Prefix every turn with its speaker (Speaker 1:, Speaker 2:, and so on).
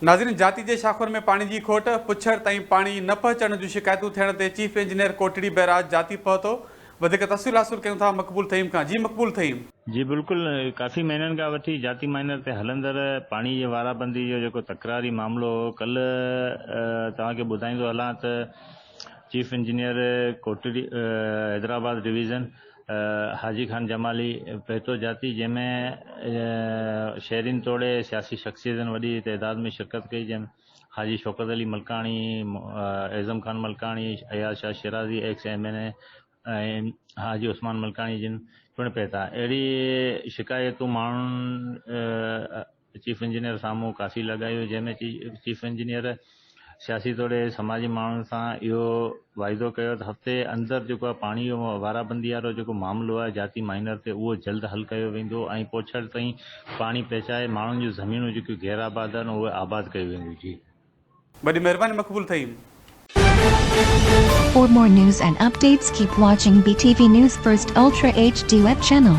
Speaker 1: नाज़रीन, जाति जे शाखुर में पानी की खोट, पुछड़ ताईं पानी न पहुचण जूं शिकायतूं थियण ते चीफ इंजीनियर कोटड़ी बैराज जाति पहुतो। वधीक तफ़सील हासिल कयूं था मक़बूल तहीम खां। जी मक़बूल तहीम।
Speaker 2: जी बिल्कुल, काफ़ी महीननि खां वठी जाति माइनर ते हलंदड़ पाणी जी वाराबंदी जो जेको तकरारी मामिलो हो, कल्ह तव्हांखे ॿुधाईंदो हलां त chief engineer Kotri Hyderabad division हाजी खान जमाली पहुतो जाती, जंहिंमें शहरीन तोड़े सियासी शख़्सियतनि वॾी तइदाद में शिरकत कई, जंहिंमें हाजी शौकत अली मलकाणी, एज़म खान मलकाणी, अयाज शाह शिराज़ी एक्स MNA ऐं हाजी उस्मान मलकाणी जिन पिणु पिया था। अहिड़ी शिकायतूं माण्हुनि चीफ इंजीनियर साम्हूं काफ़ी लॻायूं, जंहिंमें चीफ इंजीनियर सियासी तौरु समाजी माण्हुनि सां इहो वाइदो कयो त हफ़्ते अंदरि जेको आहे पाणी जो वाराबंदी वारो जेको मामिलो आहे जाति माइनर ते, उहो जल्द हल कयो वेंदो ऐं पोछड़ ताईं पाणी पहुचाए माण्हुनि जूं ज़मीनूं जेकियूं गैराबाद आहिनि उहे आबाद कयूं वेंदियूं। जी
Speaker 1: वॾी महिरबानी मक़बूल तहीम।
Speaker 3: For more news and updates, keep watching BTV News First Ultra HD web channel.